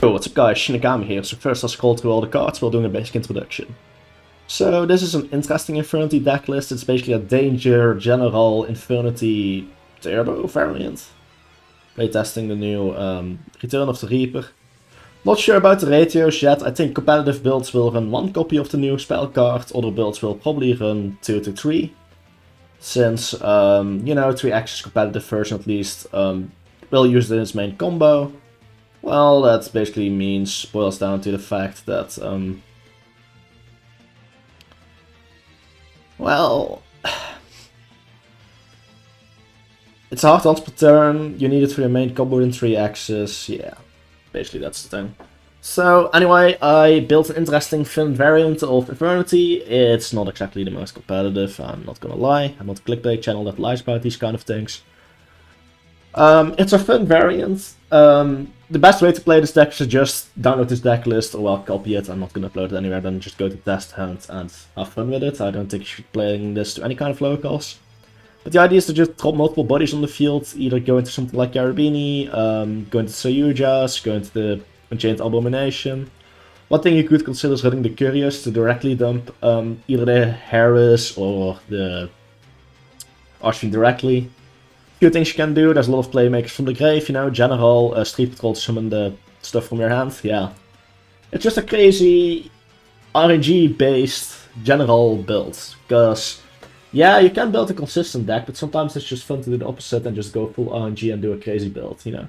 Yo, what's up guys, Shinigami here. So first I'll scroll through all the cards while doing a basic introduction. So this is an interesting Infernity deck list. It's basically a Danger, General, Infernity, Turbo variant. Playtesting the new Return of the Reaper. Not sure about the ratios yet. I think competitive builds will run 1 copy of the new spell card. Other builds will probably run 2 to 3. Since, you know, 3X is competitive version at least, will use it in its main combo. Well, that basically boils down to the fact that, well, it's a hard once per turn, you need it for your main combo in 3 axes, yeah, basically that's the thing. So, anyway, I built an interesting fun variant of Infernity. It's not exactly the most competitive, I'm not gonna lie. I'm not a clickbait channel that lies about these kind of things. It's a fun variant. The best way to play this deck is to just download this deck list, or well, copy it. I'm not going to upload it anywhere, then just go to test hunt and have fun with it. I don't think you should be playing this to any kind of locals. But the idea is to just drop multiple bodies on the field, either go into something like Garabini, go into Sayujas, go into the Unchained Abomination. One thing you could consider is running the Curious to directly dump either the Harris or the Archfiend directly. Few things you can do. There's a lot of playmakers from the grave, you know, General, Street Patrol, summon the stuff from your hand, yeah. It's just a crazy RNG based General build, because yeah, you can build a consistent deck, but sometimes it's just fun to do the opposite and just go full RNG and do a crazy build, you know.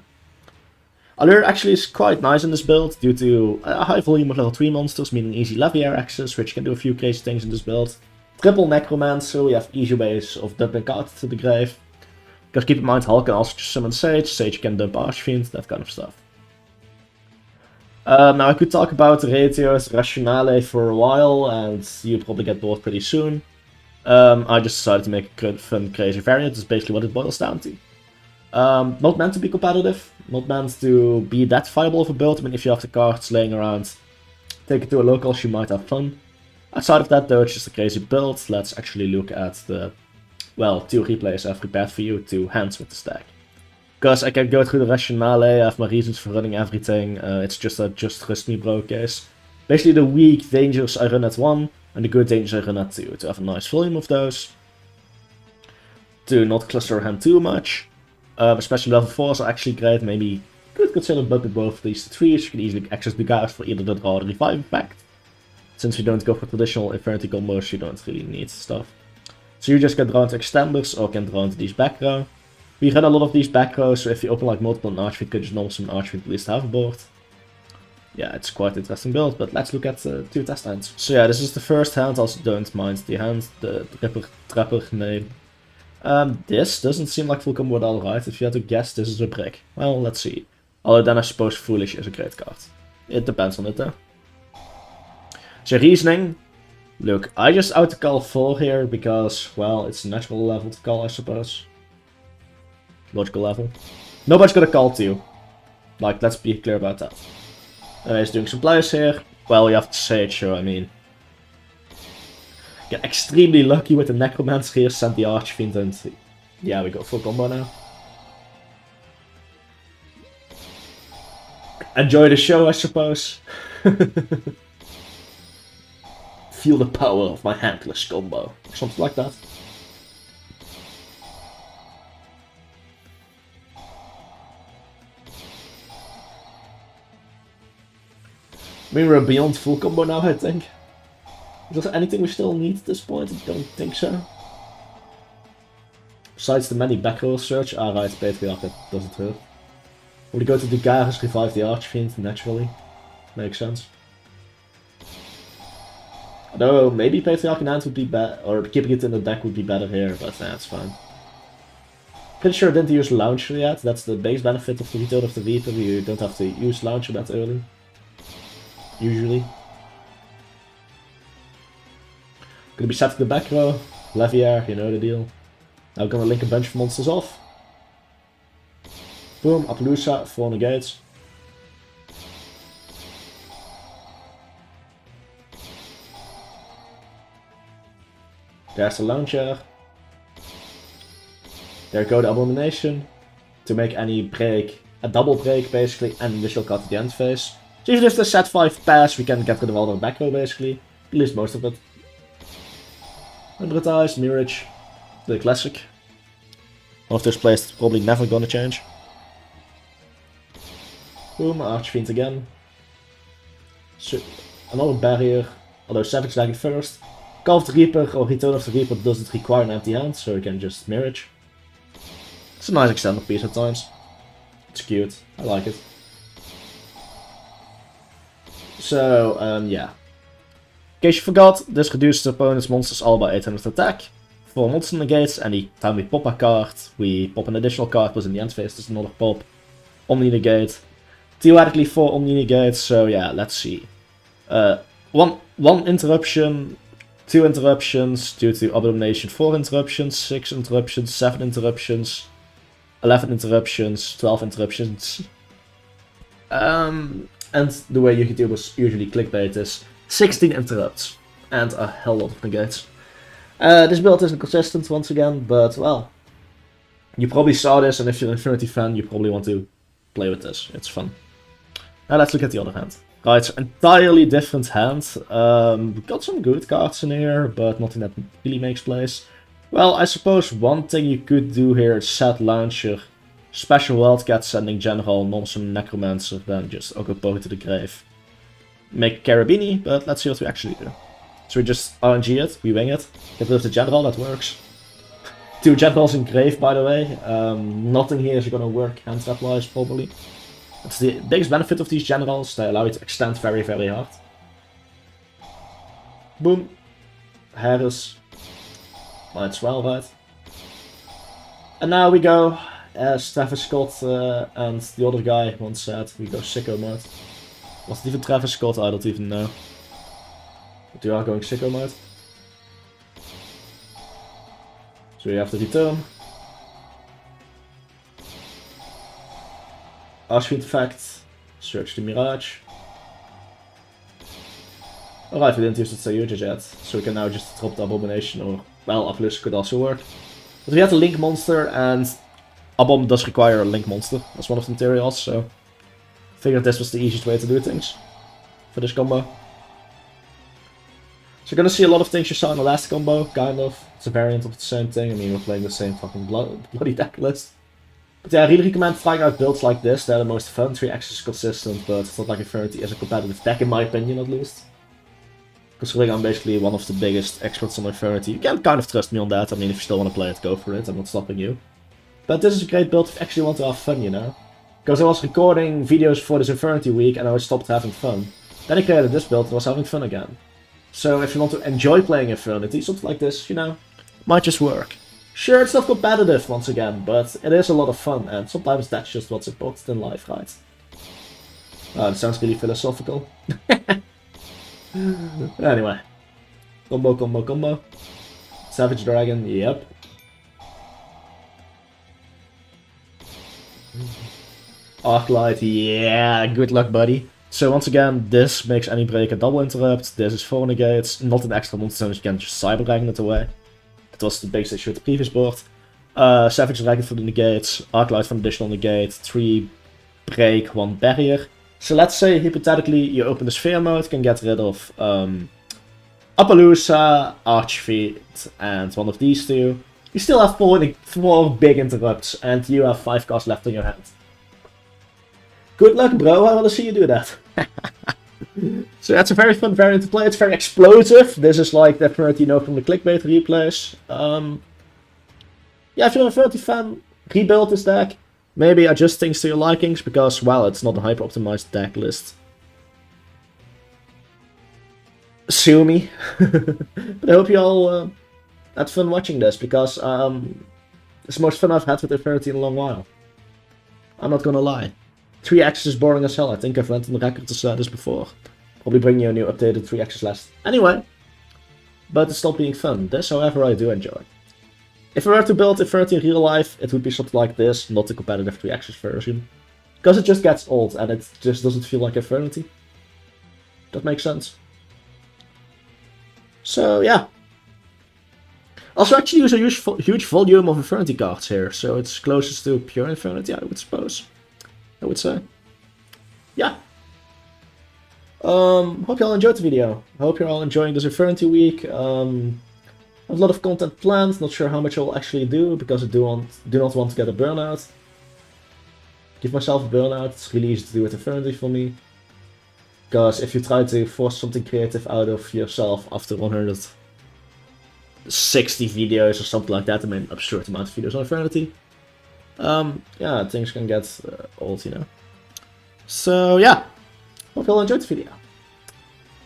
Allure actually is quite nice in this build due to a high volume of level 3 monsters, meaning easy Leviair access, which can do a few crazy things in this build. Triple Necromancer, we have easy ways of dumping cards to the grave. Because keep in mind, Hulk can also just summon Sage, Sage can dump Archfiend, that kind of stuff. Now I could talk about the ratios, Rationale for a while, and you'll probably get bored pretty soon. I just decided to make a fun, crazy variant, that's basically what it boils down to. Not meant to be competitive, not meant to be that viable of a build. I mean, if you have the cards laying around, take it to a locals, you might have fun. Outside of that though, it's just a crazy build. Let's actually look at the, well, 2 replays I've prepared for you to hands with the stack. Because I can go through the rationale, I have my reasons for running everything, it's just a just trust me bro case. Basically the weak dangers I run at 1, and the good dangers I run at 2, to have a nice volume of those. To not cluster hand too much. Especially level 4s are actually great, maybe you could consider bumping both of these to 3s, you can easily access the guys for either the draw or the revive effect. Since you don't go for traditional Infernity combos, you don't really need stuff. So you just can draw into extenders or can draw into these back row. We run a lot of these back rows, so if you open like multiple an Archfiend, you could just normal summon Archfiend at least half board. Yeah, it's quite an interesting build, but let's look at 2 test hands. So yeah, this is the first hand, also don't mind the hand, the Trapper name. This doesn't seem like full combo at all, right? If you had to guess, this is a brick. Well, let's see. Although then I suppose Foolish is a great card. It depends on it though. So reasoning. Look, I just auto-call 4 here because, well, it's a natural level to call, I suppose. Logical level. Nobody's gonna call 2. Like, let's be clear about that. He's doing some plays here. Well, you have to Sage, so I mean... Get extremely lucky with the Necromancer here, send the Archfiend, and... Yeah, we got full combo now. Enjoy the show, I suppose. Feel the power of my handless combo, or something like that. I mean, we're beyond full combo now, I think. Is there anything we still need at this point? I don't think so. Besides the many back row search, right, Patriarch, that doesn't hurt. Would we go to the Garrus, revive the Archfiend naturally? Makes sense. Although, maybe Patriarch in hand would be better, or keeping it in the deck would be better here, but that's fine. Pretty sure I didn't use Launcher yet, that's the base benefit of the Return of the Reaper, you don't have to use Launcher that early. Usually. Gonna be set to the back row, Leviair, you know the deal. Now gonna link a bunch of monsters off. Boom, Appaloosa, 4 negates. There's the launcher. There go the Abomination. To make any break, a double break basically, and initial cut to the end phase. So even if the set 5 pass, we can get rid of all the back row basically. At least most of it. Hybridize, Mirage, the classic. One of those plays that's probably never gonna change. Boom, Archfiend again. So, another barrier, although Savage Dragon first. Call of the Reaper or Return of the Reaper doesn't require an empty hand, so you can just Mirage. It's a nice extended piece at times. It's cute, I like it. So, yeah. In case you forgot, this reduces the opponent's monsters all by 800 attack. For monster negates, anytime we pop a card, we pop an additional card, plus in the end phase there's another pop. Omni negate. Theoretically 4 Omni negates, so yeah, let's see. One interruption, 2 interruptions, due to Abomination 4 interruptions, 6 interruptions, 7 interruptions, 11 interruptions, 12 interruptions. And the way you can usually clickbait is 16 interrupts, and a hell lot of negates. This build isn't consistent once again, but well, you probably saw this, and if you're an Infernity fan, you probably want to play with this. It's fun. Now let's look at the other hand. Right, it's an entirely different hand. We've got some good cards in here, but nothing that really makes plays. Well, I suppose one thing you could do here is set Launcher, Special Wildcat, Sending General, non-summon Necromancer, then just Ogopoke to the grave. Make Carabini, but let's see what we actually do. So we just RNG it, we wing it, get rid of the General, that works. 2 Generals in grave, by the way. Nothing here is gonna work hand trap wise, probably. That's the biggest benefit of these Generals, they allow you to extend very, very hard. Boom. Harris. Might as well, right? And now we go, as Travis Scott and the other guy once said, we go sicko mode. Was it even Travis Scott? I don't even know. But we are going sicko mode. So we have the return. Archfiend effect. Search the Mirage. Alright, we didn't use the Sayuja yet, so we can now just drop the Abomination, or, well, Aplus could also work. But we have the Link monster, and Abom does require a Link monster as one of the materials, so figured this was the easiest way to do things for this combo. So you're gonna see a lot of things you saw in the last combo, kind of. It's a variant of the same thing. I mean, we're playing the same fucking bloody deck list. But yeah, I really recommend trying out builds like this. They're the most fun, 3 axes consistent, but it's not like Infernity is a competitive deck in my opinion, at least. Considering I'm basically one of the biggest experts on Infernity, you can kind of trust me on that. I mean, if you still want to play it, go for it. I'm not stopping you. But this is a great build if you actually want to have fun, you know? Because I was recording videos for this Infernity week and I stopped having fun. Then I created this build and was having fun again. So if you want to enjoy playing Infernity, something like this, you know, might just work. Sure, it's not competitive once again, but it is a lot of fun, and sometimes that's just what's important in life, right? That sounds really philosophical. Anyway. Combo, combo, combo. Savage Dragon, yep. Arclight, yeah, good luck, buddy. So once again, this makes any break a double interrupt. This is 4 negates, not an extra monster, so you can just Cyber Dragon it away. That was the biggest issue with the previous board. Savage Dragon for the negates, Arclight for an additional negate, 3 break, 1 barrier. So let's say, hypothetically, you open the Sphere mode, can get rid of Appaloosa, Archfiend, and one of these 2. You still have 4 big interrupts, and you have 5 cards left in your hand. Good luck, bro, I want to see you do that. So that's a very fun variant to play. It's very explosive. This is like the Infernity you know from the clickbait replays. Yeah, if you're an Infernity fan, rebuild this deck. Maybe adjust things to your likings, because, well, it's not a hyper-optimized deck list. Sue me. But I hope you all had fun watching this, because it's the most fun I've had with Infernity in a long while. I'm not gonna lie. 3 axes is boring as hell. I think I've went on the record to say this before. Probably bring you a new updated 3 axes list. Anyway, but it's not being fun. This, however, I do enjoy. If I were to build Infernity in real life, it would be something like this, not the competitive 3 axes version. Because it just gets old and it just doesn't feel like Infernity. That makes sense. So, yeah. Also, actually use a huge volume of Infernity cards here, so it's closest to pure Infernity, I would suppose. I would say. Yeah. Hope you all enjoyed the video. I hope you're all enjoying this Infernity week. I have a lot of content planned, not sure how much I'll actually do, because I do not want to get a burnout. Give myself a burnout, it's really easy to do with Infernity for me. Because if you try to force something creative out of yourself after 160 videos or something like that, I mean, absurd amount of videos on Infernity, yeah, things can get old, you know. So yeah, hope you all enjoyed the video.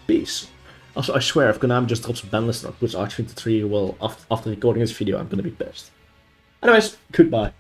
Peace. Also, I swear, if Konami just drops a ban list or puts Arch 3, well, after recording this video, I'm gonna be pissed. Anyways, goodbye.